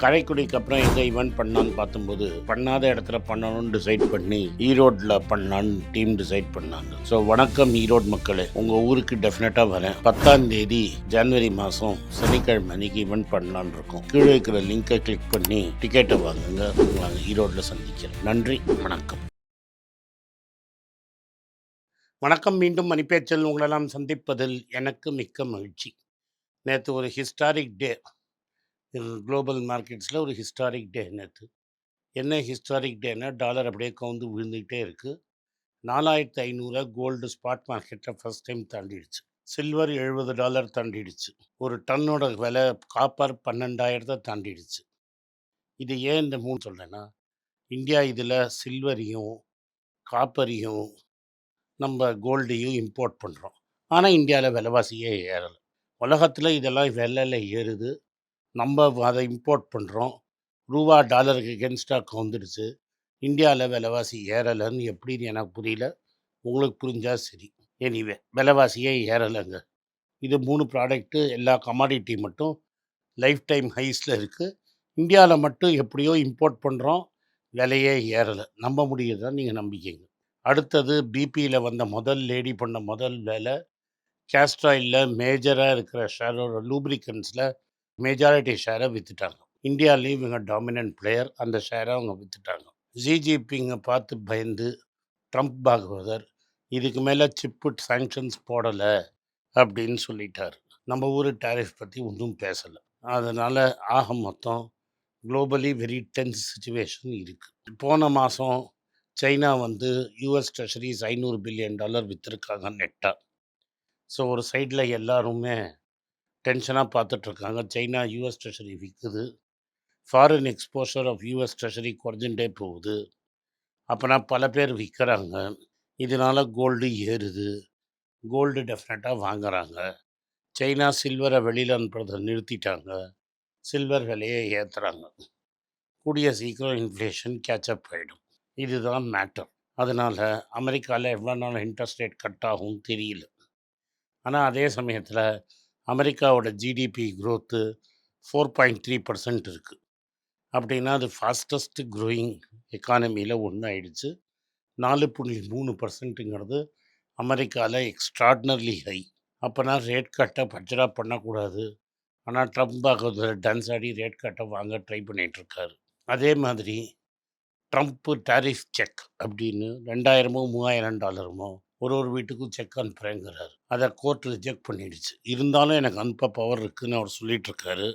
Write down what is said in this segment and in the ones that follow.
காரைக்குடிக்கு அப்புறம் எங்கே ஈவெண்ட் பண்ணலான்னு பார்த்தும்போது பண்ணாத இடத்துல பண்ணணும்னு டிசைட் பண்ணி ஈரோட்டில் பண்ணலான்னு டீம் டிசைட் பண்ணாங்க. ஸோ வணக்கம் ஈரோடு மக்களே, உங்கள் ஊருக்கு டெஃபினட்டாக வரேன். 10ஆம் தேதி ஜனவரி மாதம் சனிக்கிழமை அன்னைக்கு ஈவெண்ட் பண்ணலான்னு இருக்கோம். கீழே இருக்கிற லிங்கை கிளிக் பண்ணி டிக்கெட்டை வாங்குங்க. உங்களை ஈரோட்டில் சந்திக்கிறேன். நன்றி, வணக்கம். வணக்கம். மீண்டும் மணிப்பேச்சல் உங்களெல்லாம் சந்திப்பதில் எனக்கு மிக்க மகிழ்ச்சி. நேற்று ஒரு ஹிஸ்டாரிக் டே குளோபல் மார்க்கெட்ஸில், ஒரு ஹிஸ்டாரிக் டே நேற்று. என்ன ஹிஸ்டாரிக் டேன்னா, டாலர் அப்படியே கவுந்து விழுந்துக்கிட்டே இருக்குது. 4500 கோல்டு ஸ்பாட் மார்க்கெட்டில் ஃபஸ்ட் டைம் தாண்டிடுச்சு. சில்வர் $70 தாண்டிடுச்சு. ஒரு டன்னோட விலை காப்பர் 12,000 தாண்டிடுச்சு. இது ஏன் இந்த மூணு சொல்கிறேன்னா, இந்தியா இதில் சில்வரையும் காப்பரையும் நம்ம கோல்டையும் இம்போர்ட் பண்ணுறோம். ஆனால் இந்தியாவில் விலைவாசியே ஏறலை. உலகத்தில் இதெல்லாம் விலையில் ஏறுது. நம்ம அதை இம்போர்ட் பண்ணுறோம். ரூபா டாலருக்கு எகென்ஸ்டாக வந்துடுச்சு. இந்தியாவில் விலைவாசி ஏறலைன்னு எப்படின்னு எனக்கு புரியல. உங்களுக்கு புரிஞ்சால் சரி. எனிவே, விலைவாசியே ஏறலைங்க. இது 3 ப்ராடக்ட்டு, எல்லா கமாடிட்டி மட்டும் லைஃப் டைம் ஹைஸில் இருக்குது. இந்தியாவில் மட்டும் எப்படியோ இம்போர்ட் பண்ணுறோம், விலையே ஏறலை. நம்ப முடியுதுதான், நீங்கள் நம்பிக்கைங்க. அடுத்தது பிபியில் வந்த முதல் லேடி பண்ண முதல் வேலை, கேஸ்ட்ராயிலில் மேஜராக இருக்கிற ஷேரோட லூப்ரிகன்ஸில் மெஜாரிட்டி ஷேரை விற்றுட்டாங்க. இந்தியாவிலேயும் இவங்க டாமினன்ட் பிளேயர். அந்த ஷேரை அவங்க விற்றுட்டாங்க. ஜிஜிபிங்கை பார்த்து பயந்து ட்ரம்ப் பாகவதர் இதுக்கு மேலே சிப்பு சாங்ஷன்ஸ் போடலை அப்படின்னு சொல்லிட்டார். நம்ம ஊர் டேரிஃப் பற்றி ஒன்றும் பேசலை. அதனால் ஆக மொத்தம் குளோபலி வெரி டென்ஸ் சுச்சுவேஷன் இருக்குது. போன மாதம் சைனா யூஎஸ் ட்ரெஷரிஸ் $500 பில்லியன் விற்றுருக்காங்க நெட்டாக. ஸோ ஒரு சைடில் எல்லாருமே டென்ஷனாக பார்த்துட்ருக்காங்க. சைனா யூஎஸ் ட்ரெஷரி விற்குது. Foreign exposure of US treasury குறைஞ்சுட்டே போகுது. அப்போனா பல பேர் விற்கிறாங்க. இதனால் கோல்டு ஏறுது. கோல்டு டெஃபினட்டாக வாங்குறாங்க. சைனா சில்வரை வெளியில் அனுப்புறதை நிறுத்திட்டாங்க. சில்வர் விலையை ஏற்றுறாங்க. கூடிய சீக்கிரம் இன்ஃப்ளேஷன் கேட்சப் ஆகிடும். இதுதான் மேட்டர். அதனால் அமெரிக்காவில் எவ்வளோ நாள் இன்ட்ரெஸ்ட் ரேட் கட் ஆகும் தெரியல. ஆனால் அதே சமயத்தில் அமெரிக்காவோட ஜிடிபி க்ரோத்து 4.3% இருக்குது. அப்படின்னா அது ஃபாஸ்டஸ்ட் க்ரோயிங் எக்கானமியில் ஒன்று ஆயிடுச்சு. 4.3%ங்கிறது அமெரிக்காவில் எக்ஸ்ட்ராடினர்லி ஹை. அப்போனா ரேட் கட்டை பட்ஜெட்டாக பண்ணக்கூடாது. ஆனால் ட்ரம்ப் டான்ஸ் ஆடி ரேட் கட்டை வாங்க ட்ரை பண்ணிகிட்ருக்காரு. அதே மாதிரி ட்ரம்ப்பு டாரிஃப் செக் அப்படின்னு 2000மோ $3000 ஒரு வீட்டுக்கும் செக் அனுப்புகிறேங்கிறாரு. அதை கோர்ட் ரிஜெக்ட் பண்ணிடுச்சு. இருந்தாலும் எனக்கு அனுப்ப பவர் இருக்குதுன்னு அவர் சொல்லிகிட்ருக்காரு.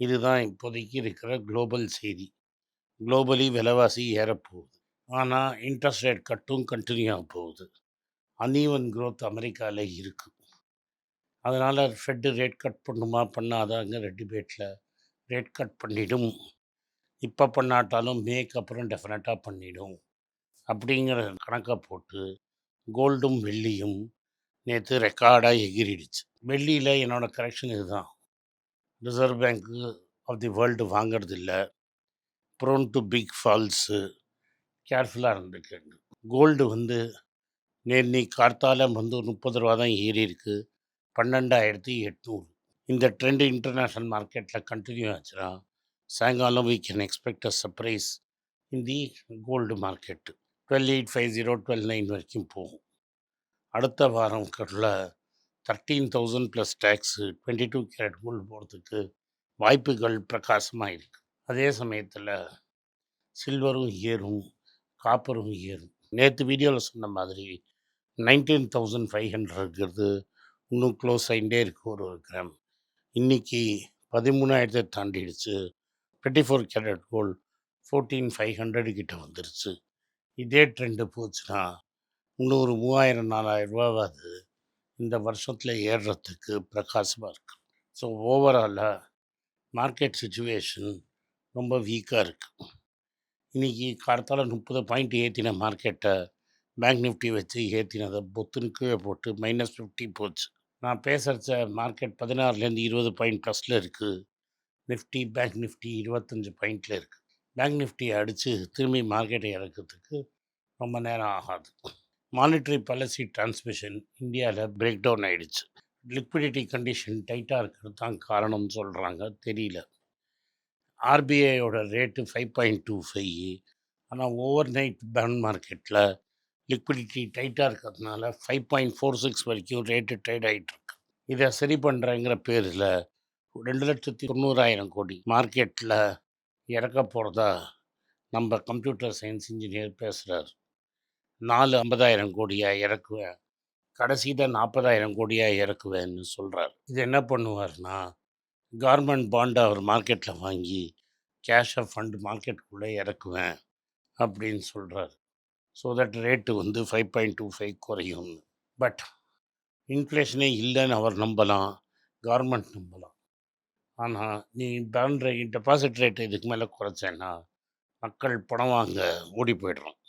இதுதான் இப்போதைக்கு இருக்கிற குளோபல் செய்தி. குளோபலி விலைவாசி ஏறப்போகுது. ஆனால் இன்ட்ரெஸ்ட் ரேட் கட்டும் கண்டினியூ ஆக போகுது. அன்ஈவன் க்ரோத் அமெரிக்காவில் இருக்குது. அதனால் ஃபெட்டு ரேட் கட் பண்ணுமா பண்ணாதாங்கிற டிபேட்டில் ரேட் கட் பண்ணிடும். இப்போ பண்ணாட்டாலும் மேக்கு அப்புறம் டெஃபினட்டாக பண்ணிடும் அப்படிங்கிற கணக்கை போட்டு கோல்டும் வெள்ளியும் நேற்று ரெக்கார்டாக எகிரிடுச்சு. வெள்ளியில் என்னோடய கரெக்ஷன் இதுதான். Reserve bank of the world வாங்கிறது இல்லை. ப்ரோன் டு பிக் ஃபால்ஸு, கேர்ஃபுல்லாக இருந்துக்கங்க. கோல்டு நேர்னி கார்த்தால 30 ரூபா தான் ஏறி இருக்குது. 12,800. இந்த ட்ரெண்டு இன்டர்நேஷ்னல் மார்க்கெட்டில் கண்டினியூ ஆச்சுன்னா சாயங்காலம் we can expect a surprise in the gold market. 12,850, 12,900 வரைக்கும் போகும். அடுத்த வாரம் 13,000 ப்ளஸ் டேக்ஸு 22 கேரட் கோல்டு போகிறதுக்கு வாய்ப்புகள் பிரகாசமாக இருக்குது. அதே சமயத்தில் சில்வரும் ஏறும், காப்பரும் ஏறும். நேற்று வீடியோவில் சொன்ன மாதிரி 19,500ங்கிறது இன்னும் க்ளோஸ் ஆகிட்டே இருக்குது ஒரு கிராம். இன்றைக்கி 13,000 தாண்டிடுச்சு. 24 கேரட் கோல்டு 14,500 கிட்ட வந்துருச்சு. இதே ட்ரெண்டு போச்சுன்னா இன்னும் ஒரு 3,000-4,000 ரூபாவாது இந்த வருஷத்தில் ஏறுறதுக்கு பிரகாசமாக இருக்குது. ஸோ ஓவராலாக மார்க்கெட் சுச்சுவேஷன் ரொம்ப வீக்காக இருக்குது. இன்றைக்கி காலத்தால் 30 பாயிண்ட் ஏற்றின மார்க்கெட்டை பேங்க் நிஃப்டி வச்சு ஏற்றினதை பொத்துன்னு கீழே போட்டு -50 போச்சு. நான் பேசுகிறச்ச மார்க்கெட் 16லேருந்து 20 பாயிண்ட் ப்ளஸில் இருக்குது. நிஃப்டி, பேங்க் நிஃப்டி 25 பாயிண்டில் இருக்குது. பேங்க் நிஃப்டியை அடித்து திரும்பி மார்க்கெட்டை இறக்கிறதுக்கு ரொம்ப நேரம் ஆகாது. மானிட்ரி பாலிசி டிரான்ஸ்மிஷன் இந்தியாவில் பிரேக் டவுன் ஆகிடுச்சு. லிக்விடிட்டி கண்டிஷன் டைட்டாக இருக்கிறது தான் காரணம்னு சொல்கிறாங்க, தெரியல. ஆர்பிஐயோட ரேட்டு 5.25. ஆனால் ஓவர் நைட் பாண்ட் மார்க்கெட்டில் லிக்விடிட்டி டைட்டாக இருக்கிறதுனால 5.46 வரைக்கும் ரேட்டு ட்ரேட் ஆகிட்டு இருக்கு. இதை சரி பண்ணுறேங்கிற பேரில் 2,90,000 கோடி மார்க்கெட்டில் இறக்க போகிறதா நம்ம கம்ப்யூட்டர் சயின்ஸ் இன்ஜினியர் பேசுகிறார். 50,000 கோடியாக இறக்குவேன், கடைசியில் 40,000 கோடியாக இறக்குவேன்னு சொல்கிறார். இது என்ன பண்ணுவார்னா, கவர்மெண்ட் பாண்டை அவர் மார்க்கெட்டில் வாங்கி கேஷை ஃபண்டு மார்க்கெட்டுக்குள்ளே இறக்குவேன் அப்படின்னு சொல்கிறார். ஸோ தட் ரேட்டு வந்து 5.25 குறையும். பட் இன்ஃப்ளேஷனே இல்லைன்னு அவர் நம்பலாம், கவர்மெண்ட் நம்பலாம். ஆனால் நீ டெபாசிட் ரேட்டு இதுக்கு மேலே குறைச்சேன்னா மக்கள் பணம் வாங்க ஓடி போய்ட்றான்,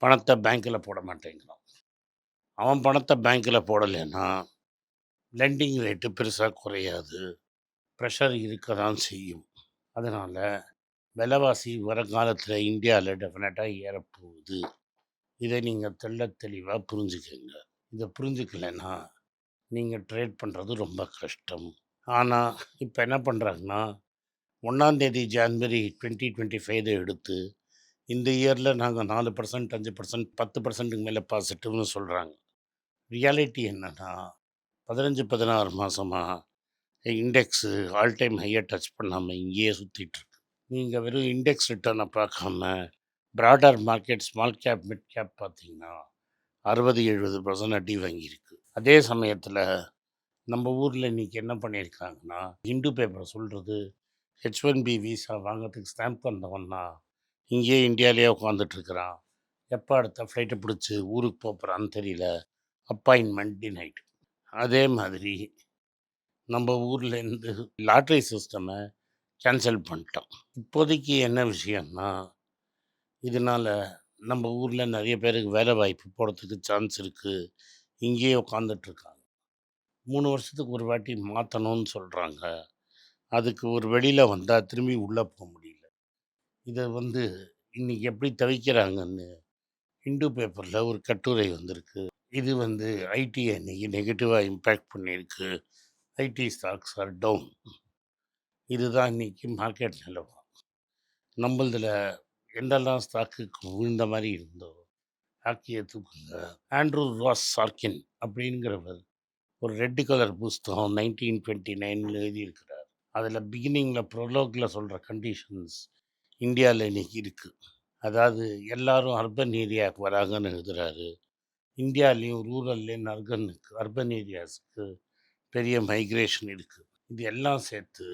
பணத்தை பேங்க்கில் போட மாட்டேங்கிறான். அவன் பணத்தை பேங்க்கில் போடலைன்னா லெண்டிங் ரேட்டு பெருசாக குறையாது, ப்ரெஷர் இருக்க தான் செய்யும். அதனால் விலைவாசி வருங்காலத்தில் இந்தியாவில் டெஃபினட்டாக ஏறப்போகுது. இதை நீங்கள் தெளிவாக புரிஞ்சுக்கங்க. இதை புரிஞ்சுக்கலைன்னா நீங்கள் ட்ரேட் பண்ணுறது ரொம்ப கஷ்டம். ஆனால் இப்போ என்ன பண்ணுறாங்கன்னா, 1 ஜான்வரி 2025 எடுத்து இந்த இயரில் நாங்கள் 4%, 5%, 10%க்கு மேலே பாசிட்டிவ்னு சொல்கிறாங்க. ரியாலிட்டி என்னென்னா 15-16 மாதமாக இண்டெக்ஸு ஆல் டைம் ஹையை டச் பண்ணாமல் இங்கேயே சுற்றிட்டுருக்கு. நீங்கள் வெறும் இண்டெக்ஸ் ரிட்டர்னை பார்க்காம broader market small cap mid cap பார்த்தீங்கன்னா 60-70% அடி வாங்கியிருக்கு. அதே சமயத்தில் நம்ம ஊரில் இன்றைக்கி என்ன பண்ணியிருக்காங்கன்னா, ஹிந்து பேப்பர் சொல்கிறது H1B விசா வாங்கிறதுக்கு ஸ்டாம்ப் வந்தவன்னா இங்கேயே இந்தியாவிலேயே உட்காந்துட்ருக்குறான், எப்போ அடுத்த ஃப்ளைட்டை பிடிச்சி ஊருக்கு போகிறான்னு தெரியல, அப்பாயின்மெண்ட் டினைட். அதே மாதிரி நம்ம ஊர்லேருந்து லாட்ரி சிஸ்டமை கேன்சல் பண்ணிட்டோம். இப்போதைக்கு என்ன விஷயம்னா, இதனால் நம்ம ஊரில் நிறைய பேருக்கு வேலை வாய்ப்பு போகிறதுக்கு சான்ஸ் இருக்குது, இங்கேயே உட்காந்துட்ருக்காங்க. 3 வருஷத்துக்கு ஒரு வாட்டி மாற்றணும்னு சொல்கிறாங்க. அதுக்கு ஒரு வெளியில் வந்தால் திரும்பி உள்ளே போக முடியல. இதை வந்து இன்றைக்கி எப்படி தவிக்கிறாங்கன்னு ஹிந்து பேப்பரில் ஒரு கட்டுரை வந்திருக்கு. இது வந்து ஐடியை இன்றைக்கி நெகட்டிவாக இம்பேக்ட் பண்ணியிருக்கு. IT stocks are down. இதுதான் இன்றைக்கி மார்க்கெட் நிலவரம். நம்மளதில் எந்தெல்லாம் ஸ்டாக்குக்கு விழுந்த மாதிரி இருந்தோ ஆக்கிய தூக்குங்க. ஆண்ட்ரூ ராஸ் சார்கின் அப்படிங்கிறவர் ஒரு ரெட் கலர் புஸ்தகம் 1929 எழுதியிருக்கிறார். அதில் பிகினிங்கில் ப்ரொலோக்கில் சொல்கிற கண்டிஷன்ஸ் இந்தியாவில் இன்றைக்கி இருக்குது. அதாவது எல்லாரும் அர்பன் ஏரியாவுக்கு வராங்கன்னு எழுதுகிறாரு. இந்தியாவிலையும் ரூரல்லேருந்து அர்பன் ஏரியாஸுக்கு பெரிய மைக்ரேஷன் இருக்குது. இது எல்லாம் சேர்த்து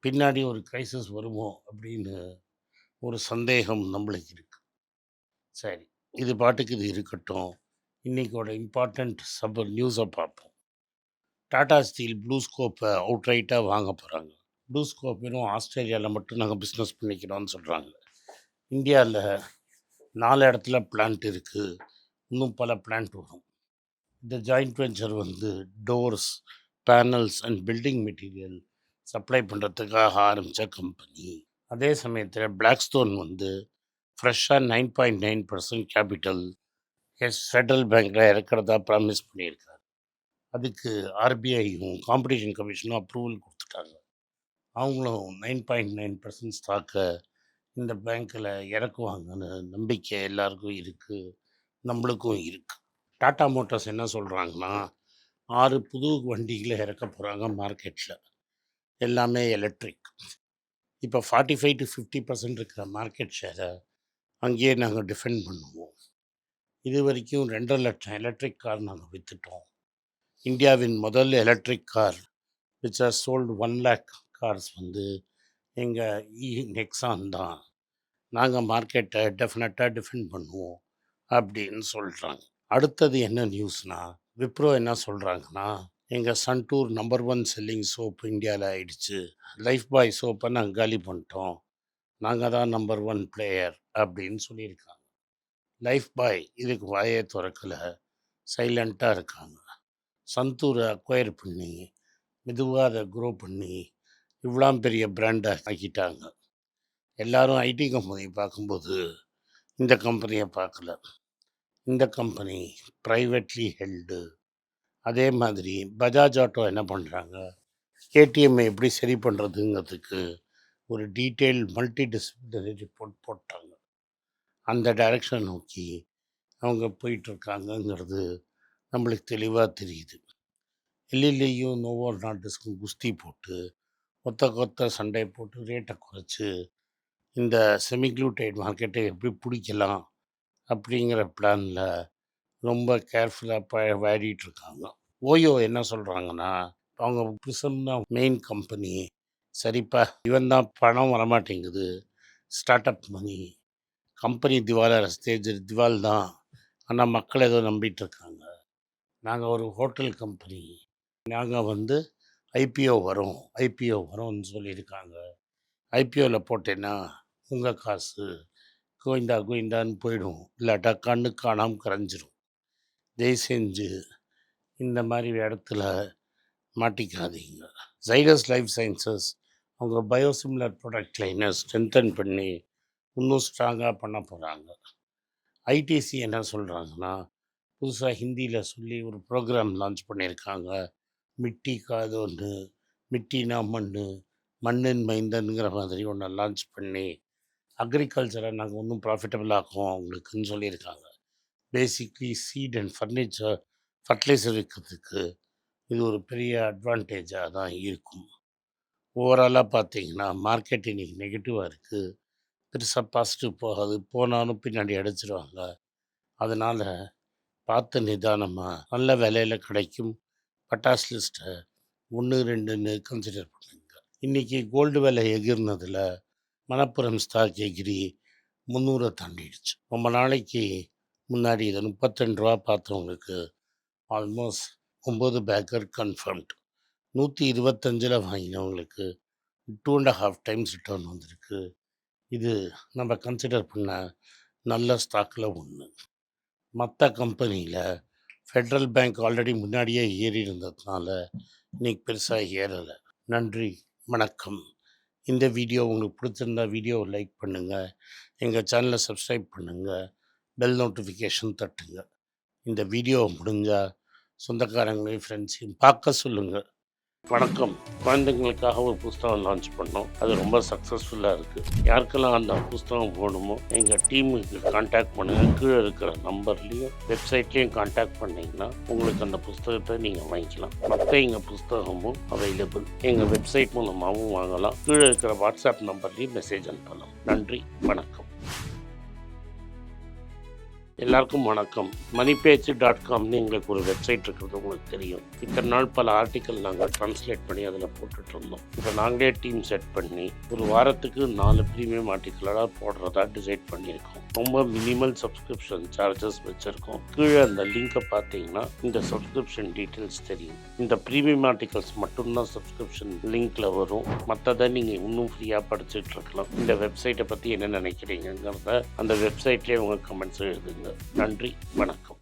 பின்னாடி ஒரு கிரைசிஸ் வருமோ அப்படின்னு ஒரு சந்தேகம் நம்மளுக்கு இருக்குது. சரி, இது பாட்டுக்கு இது இருக்கட்டும். இன்றைக்கோட இம்பார்ட்டண்ட் நியூஸை பார்ப்போம். டாடா ஸ்டீல் ப்ளூஸ்கோப்பை அவுட்ரைட்டாக வாங்க போகிறாங்க. ப்ளூஸ்கோப் வெறும் ஆஸ்திரேலியாவில் மட்டும் நாங்கள் பிஸ்னஸ் பண்ணிக்கிறோம்னு சொல்கிறாங்க. இந்தியாவில் 4 இடத்துல பிளான்ட் இருக்குது, இன்னும் பல பிளான்ட் வரும். இந்த ஜாயிண்ட் வெஞ்சர் வந்து doors, panels and building material supply பண்ணுறதுக்காக ஆரம்பித்த கம்பெனி. அதே சமயத்தில் பிளாக்ஸ்டோன் வந்து ஃப்ரெஷ்ஷாக 9.9% கேபிட்டல் ஃபெடரல் பேங்க்கில் இறக்கிறதா ப்ராமிஸ் பண்ணியிருக்காரு. அதுக்கு ஆர்பிஐயும் காம்படிஷன் கமிஷனும் அப்ரூவல் கொடுத்துட்டாங்க. அவங்களும் 9.9% ஸ்டாக்கை இந்த பேங்க்கில் இறக்குவாங்கன்னு நம்பிக்கை எல்லாருக்கும் இருக்குது, நம்மளுக்கும் இருக்குது. டாடா மோட்டார்ஸ் என்ன சொல்கிறாங்கன்னா, 6 புது வண்டிகளை இறக்க போகிறாங்க மார்க்கெட்டில், எல்லாமே எலக்ட்ரிக். இப்போ 45-50% இருக்கிற மார்க்கெட் ஷேரை அங்கேயே நாங்கள் டிஃபெண்ட் பண்ணுவோம். இது வரைக்கும் 2.5 லட்சம் எலக்ட்ரிக் கார் நாங்கள் விற்றுட்டோம். இந்தியாவின் முதல் electric car which are sold 1 lakh cars வந்து எங்கள் நெக்ஸான் தான். நாங்கள் மார்க்கெட்டை டெஃபினட்டாக டிஃபெண்ட் பண்ணுவோம் அப்படின்னு சொல்கிறாங்க. அடுத்தது என்ன நியூஸ்னால், விப்ரோ என்ன சொல்கிறாங்கன்னா, எங்கள் சன்டூர் நம்பர் 1 செல்லிங் சோப்பு இந்தியாவில் ஆயிடுச்சு, லைஃப் பாய் சோப்பை நாங்கள் காலி பண்ணிட்டோம், நாங்கள் தான் நம்பர் 1 பிளேயர் அப்படின்னு சொல்லியிருக்காங்க. லைஃப் பாய் இதுக்கு வாயே திறக்கலை, சைலண்ட்டாக இருக்காங்க. சந்தூரை அக்வயர் பண்ணி மெதுவாக அதை க்ரோ பண்ணி இவ்வளோ பெரிய பிராண்டை ஆக்கிட்டாங்க. எல்லாரும் ஐடி கம்பெனி பார்க்கும்போது இந்த கம்பெனியை பார்க்கல. இந்த கம்பெனி ப்ரைவேட்லி ஹெல்டு. அதே மாதிரி பஜாஜ் ஆட்டோ என்ன பண்ணுறாங்க, கேடிஎம்மை எப்படி சரி பண்ணுறதுங்கிறதுக்கு ஒரு டீட்டெயில் மல்டி டிசிப்ளினரி ரிப்போர்ட் போட்டாங்க. அந்த டைரக்ஷன் நோக்கி அவங்க போயிட்டுருக்காங்கங்கிறது நம்மளுக்கு தெளிவாக தெரியுது. எல்லிலேயும் நோவோ நார்டிஸ்க்கும் குஸ்தி போட்டு கொத்த கொத்த சண்டை போட்டு ரேட்டை குறைச்சி இந்த செமிக்ளூட்டைட் மார்க்கெட்டை எப்படி பிடிக்கலாம் அப்படிங்கிற பிளானில் ரொம்ப கேர்ஃபுல்லாக விளையாடிட்டுருக்காங்க. ஓயோ என்ன சொல்கிறாங்கன்னா, அவங்க பிரிசம் தான் மெயின் கம்பெனி, சரிப்பா இவன் தான் பணம் வரமாட்டேங்குது, ஸ்டார்ட் அப் மணி, கம்பெனி திவாலாகிற ஸ்டேஜ் திவால் தான், ஆனால் மக்கள் ஏதோ நம்பிட்டுருக்காங்க. நாங்கள் ஒரு ஹோட்டல் கம்பெனி, நாங்கள் ஐபிஓ வரோம்னு சொல்லியிருக்காங்க. ஐபிஓவில் போட்டேன்னா உங்கள் காசு கோயிந்தான்னு போயிடும், இல்லாட்டா கண்ணு காணாமல் கரைஞ்சிரும். தயவு செஞ்சு இந்த மாதிரி இடத்துல மாட்டிக்காதீங்க. ஜைடஸ் லைஃப் சயின்சஸ் அவங்க பயோசிமிலர் ப்ராடக்ட் லைனை ஸ்ட்ரென்தன் பண்ணி இன்னும் ஸ்ட்ராங்காக பண்ண போகிறாங்க. ஐடிசி என்ன சொல்கிறாங்கன்னா, புதுசாக ஹிந்தியில் சொல்லி ஒரு ப்ரோக்ராம் லான்ச் பண்ணியிருக்காங்க. மிட்டி காதொன்று, மிட்டினா மண்ணின் மைந்தனுங்கிற மாதிரி ஒன்று லான்ச் பண்ணி அக்ரிகல்ச்சரை நாங்கள் இன்னும் ப்ராஃபிட்டபிள் ஆக்குவோம் அவங்களுக்குன்னு சொல்லியிருக்காங்க. பேசிக்லி சீட் அண்ட் ஃபர்டிலைசர் விற்கிறதுக்கு இது ஒரு பெரிய அட்வான்டேஜாக தான் இருக்கும். ஓவராலாக பார்த்தீங்கன்னா மார்க்கெட் இன்றைக்கி நெகட்டிவாக இருக்குது, பெருசாக பாசிட்டிவ் போகாது, போனாலும் பின்னாடி அடிச்சிடுவாங்க. அதனால் பார்த்து நிதானமாக நல்ல விலையில் கிடைக்கும் பட்டாஸ் லிஸ்ட்டை 1 2ன்னு கன்சிடர் பண்ணுங்க. இன்றைக்கி கோல்டு விலை எகிர்னதில் மணப்புரம் ஸ்டாக் எகிரி 300 தாண்டிடுச்சு. ரொம்ப நாளைக்கு முன்னாடி இதை 32 ரூபா பார்த்தவங்களுக்கு ஆல்மோஸ்ட் 9 பேக்கர் கன்ஃபர்ம்டு. 125 வாங்கினவங்களுக்கு 2.5 டைம்ஸ் ரிட்டர்ன் வந்திருக்கு. இது நம்ம கன்சிடர் பண்ண நல்ல ஸ்டாக்கில் ஒன்று. மற்ற கம்பெனியில் ஃபெட்ரல் பேங்க் ஆல்ரெடி முன்னாடியே ஏறி இருந்ததுனால இன்றைக்கி பெருசாக ஏறலை. நன்றி, வணக்கம். இந்த வீடியோ உங்களுக்கு பிடிச்சிருந்தா வீடியோவை லைக் பண்ணுங்கள், எங்கள் சேனலை சப்ஸ்கிரைப் பண்ணுங்கள், பெல் நோட்டிஃபிகேஷன் தட்டுங்க. இந்த வீடியோ முடிஞ்சால் சொந்தக்காரங்களையும் ஃப்ரெண்ட்ஸையும் பார்க்க சொல்லுங்கள். வணக்கம். குழந்தைங்களுக்காக ஒரு புஸ்தகம் லான்ச் பண்ணோம், அது ரொம்ப சக்ஸஸ்ஃபுல்லாக இருக்குது. யாருக்கெல்லாம் அந்த புஸ்தகம் போகணுமோ எங்கள் டீமுக்கு கான்டாக்ட் பண்ணுங்கள். கீழே இருக்கிற நம்பர்லேயும் வெப்சைட்லேயும் கான்டாக்ட் பண்ணிங்கன்னா உங்களுக்கு அந்த புஸ்தகத்தை நீங்கள் வாங்கிக்கலாம். மற்ற எங்கள் புஸ்தகமும் அவைலபிள், எங்கள் வெப்சைட் மூலமாகவும் வாங்கலாம். கீழே இருக்கிற வாட்ஸ்அப் நம்பர்லேயும் மெசேஜ் அனுப்பலாம். நன்றி, வணக்கம். எல்லாருக்கும் வணக்கம். moneypage.comனு எங்களுக்கு ஒரு வெப்சைட் இருக்கிறது உங்களுக்கு தெரியும். இத்தனை நாள் பல ஆர்டிக்கல் நாங்கள் ட்ரான்ஸ்லேட் பண்ணி அதில் போட்டுட்ருந்தோம். இப்போ நாங்களே டீம் செட் பண்ணி ஒரு வாரத்துக்கு 4 ப்ரீமியம் ஆர்டிக்கலாக போடுறதா டிசைட் பண்ணியிருக்கோம். ரொம்ப மினிமல் சப்ஸ்கிரிப்ஷன் சார்ஜஸ் வச்சுருக்கோம். கீழே அந்த லிங்கை பார்த்தீங்கன்னா இந்த சப்ஸ்கிரிப்ஷன் டீட்டெயில்ஸ் தெரியும். இந்த ப்ரீமியம் ஆர்டிகல்ஸ் மட்டும்தான் சப்ஸ்கிரிப்ஷன் லிங்க்கில் வரும். மற்றதை நீங்கள் இன்னும் ஃப்ரீயாக படிச்சுட்டு இருக்கலாம். இந்த வெப்சைட்டை பற்றி என்ன நினைக்கிறீங்கிறத அந்த வெப்சைட்லேயே உங்கள் கமெண்ட்ஸ் எழுதுங்க. நன்றி, வணக்கம்.